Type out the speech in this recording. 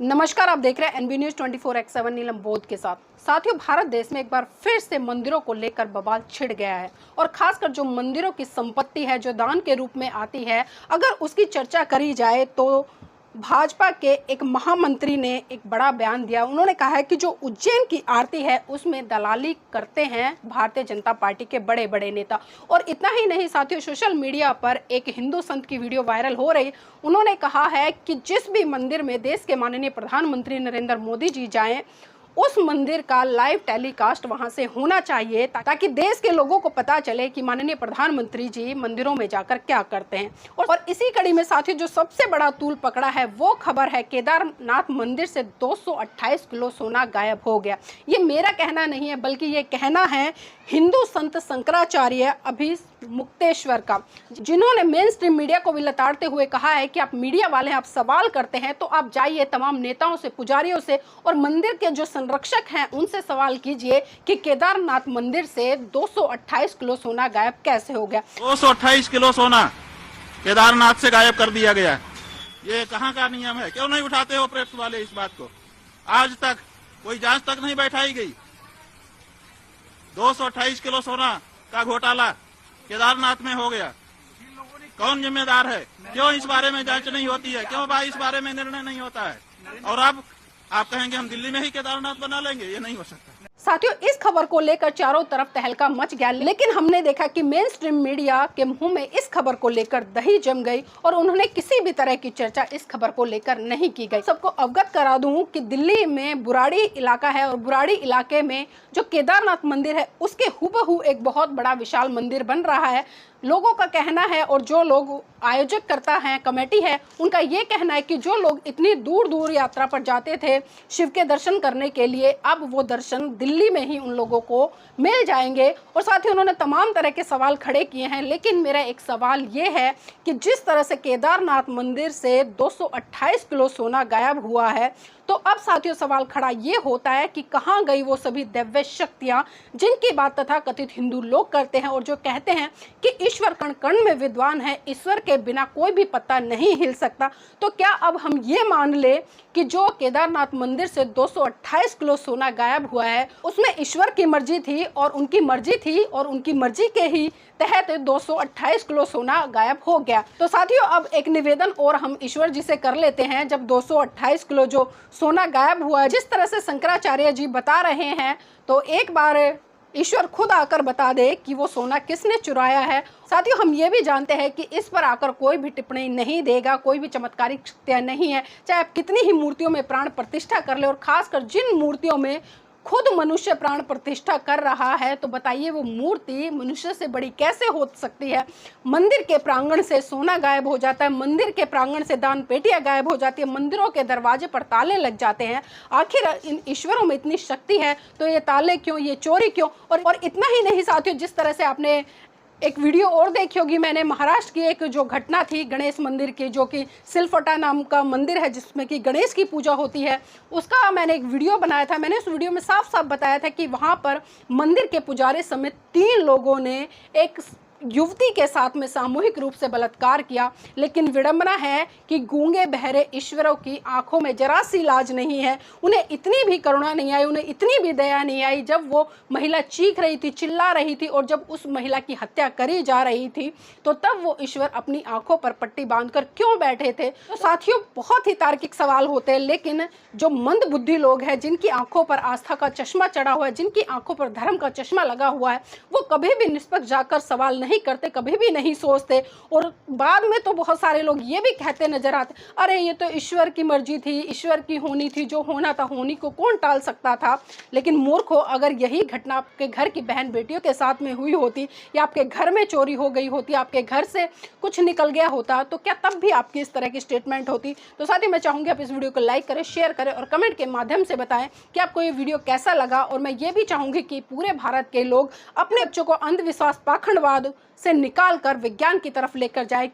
नमस्कार, आप देख रहे हैं एनबी न्यूज 24/7 नीलम बोध के साथ। साथियों, भारत देश में एक बार फिर से मंदिरों को लेकर बवाल छिड़ गया है और खासकर जो मंदिरों की संपत्ति है जो दान के रूप में आती है, अगर उसकी चर्चा करी जाए तो भाजपा के एक महामंत्री ने एक बड़ा बयान दिया। उन्होंने कहा है कि जो उज्जैन की आरती है उसमें दलाली करते हैं भारतीय जनता पार्टी के बड़े बड़े नेता। और इतना ही नहीं साथियों, सोशल मीडिया पर एक हिंदू संत की वीडियो वायरल हो रही। उन्होंने कहा है कि जिस भी मंदिर में देश के माननीय प्रधानमंत्री नरेंद्र मोदी जी जाएं, उस मंदिर का लाइव टेलीकास्ट वहां से होना चाहिए ताकि देश के लोगों को पता चले कि माननीय प्रधानमंत्री जी मंदिरों में जाकर क्या करते हैं। और इसी कड़ी में साथियों, जो सबसे बड़ा तूल पकड़ा है वो खबर है केदारनाथ मंदिर से 228 किलो सोना गायब हो गया। ये मेरा कहना नहीं है, बल्कि ये कहना है हिंदू संत शंकराचार्य अभिमुक्तेश्वर का, जिन्होंने मेन स्ट्रीम मीडिया को भी लताड़ते हुए कहा है कि आप मीडिया वाले आप सवाल करते हैं तो आप जाइए तमाम नेताओं से, पुजारियों से और मंदिर के जो संरक्षक हैं उनसे सवाल कीजिए कि केदारनाथ मंदिर से 228 किलो सोना गायब कैसे हो गया। 228 किलो सोना केदारनाथ से गायब कर दिया गया। ये कहाँ का नियम है? क्यों नहीं उठाते हो प्रेस वाले इस बात को? आज तक कोई जांच तक नहीं बैठाई गई। 228 किलो सोना का घोटाला केदारनाथ में हो गया। कौन जिम्मेदार है? क्यों इस बारे में जांच नहीं होती है? क्यों भाई इस बारे में निर्णय नहीं होता है? और अब आप कहेंगे हम दिल्ली में ही केदारनाथ बना लेंगे? ये नहीं हो सकता। साथियों, इस खबर को लेकर चारों तरफ तहलका मच गया, लेकिन हमने देखा कि मेन स्ट्रीम मीडिया के मुंह में इस खबर को लेकर दही जम गई और उन्होंने किसी भी तरह की चर्चा इस खबर को लेकर नहीं की गई। सबको अवगत करा दूं कि दिल्ली में बुराड़ी इलाका है और बुराड़ी इलाके में जो केदारनाथ मंदिर है उसके हूबहू एक बहुत बड़ा विशाल मंदिर बन रहा है। लोगों का कहना है और जो लोग आयोजक करता है, कमेटी है, उनका ये कहना है कि जो लोग इतनी दूर दूर यात्रा पर जाते थे शिव के दर्शन करने के लिए, अब वो दर्शन दिल्ली में ही उन लोगों को मिल जाएंगे। और साथ ही उन्होंने तमाम तरह के सवाल खड़े किए हैं, लेकिन मेरा एक सवाल ये है कि जिस तरह से केदारनाथ मंदिर से 228 किलो सोना गायब हुआ है, तो अब साथियों सवाल खड़ा ये होता है कि कहाँ गई वो सभी दिव्य शक्तियाँ जिनकी बात तथा कथित हिंदू लोग करते हैं और जो कहते हैं कि ईश्वर कण कण में विद्वान है, ईश्वर के बिना कोई भी पत्ता नहीं हिल सकता। तो क्या अब हम ये मान ले कि जो केदारनाथ मंदिर से 228 किलो सोना गायब हुआ है उसमें ईश्वर की मर्जी थी और उनकी मर्जी थी और उनकी मर्जी के ही तहत 228 किलो सोना गायब हो गया। तो साथियों, अब एक निवेदन और हम ईश्वर जी से कर लेते हैं। जब 228 किलो जो सोना गायब हुआ है, जिस तरह से शंकराचार्य जी बता रहे हैं, तो एक बार ईश्वर खुद आकर बता दे कि वो सोना किसने चुराया है। साथियों, हम ये भी जानते हैं कि इस पर आकर कोई भी टिप्पणी नहीं देगा, कोई भी चमत्कारिक शक्तियाँ नहीं है, चाहे आप कितनी ही मूर्तियों में प्राण प्रतिष्ठा कर ले। और खासकर जिन मूर्तियों में खुद मनुष्य प्राण प्रतिष्ठा कर रहा है, तो बताइए वो मूर्ति मनुष्य से बड़ी कैसे हो सकती है। मंदिर के प्रांगण से सोना गायब हो जाता है, मंदिर के प्रांगण से दान पेटियां गायब हो जाती है, मंदिरों के दरवाजे पर ताले लग जाते हैं। आखिर इन ईश्वरों में इतनी शक्ति है तो ये ताले क्यों, ये चोरी क्यों? और इतना ही नहीं साथियों, जिस तरह से आपने एक वीडियो और देखी होगी, मैंने महाराष्ट्र की एक जो घटना थी गणेश मंदिर की, जो कि सिलफटा नाम का मंदिर है जिसमें कि गणेश की पूजा होती है, उसका मैंने एक वीडियो बनाया था। मैंने उस वीडियो में साफ साफ बताया था कि वहां पर मंदिर के पुजारी समेत 3 लोगों ने एक युवती के साथ में सामूहिक रूप से बलात्कार किया। लेकिन विडंबना है कि गूंगे बहरे ईश्वरों की आंखों में जरा सी लाज नहीं है, उन्हें इतनी भी करुणा नहीं आई, उन्हें इतनी भी दया नहीं आई। जब वो महिला चीख रही थी, चिल्ला रही थी और जब उस महिला की हत्या करी जा रही थी, तो तब वो ईश्वर अपनी आंखों पर पट्टी बांधकर क्यों बैठे थे? तो साथियों, बहुत ही तार्किक सवाल होते हैं, लेकिन जो मंद बुद्धि लोग हैं, जिनकी आंखों पर आस्था का चश्मा चढ़ा हुआ है, जिनकी आंखों पर धर्म का चश्मा लगा हुआ है, वो कभी भी निष्पक्ष जाकर सवाल नहीं करते, कभी भी नहीं सोचते। और बाद में तो बहुत सारे लोग ये भी कहते नजर आते, अरे ये तो ईश्वर की मर्जी थी, ईश्वर की होनी थी, जो होना था होनी को कौन टाल सकता था। लेकिन मूर्खो, अगर यही घटना आपके घर की बहन बेटियों के साथ में हुई होती या आपके घर में चोरी हो गई होती, आपके घर से कुछ निकल गया होता, तो क्या तब भी आपकी इस तरह की स्टेटमेंट होती? तो साथ ही मैं चाहूंगी आप इस वीडियो को लाइक करें, शेयर करें और कमेंट के माध्यम से बताएं कि आपको ये वीडियो कैसा लगा। और मैं ये भी चाहूंगी कि पूरे भारत के लोग अपने बच्चों को अंधविश्वास, पाखंडवाद से निकाल कर विज्ञान की तरफ लेकर जाए।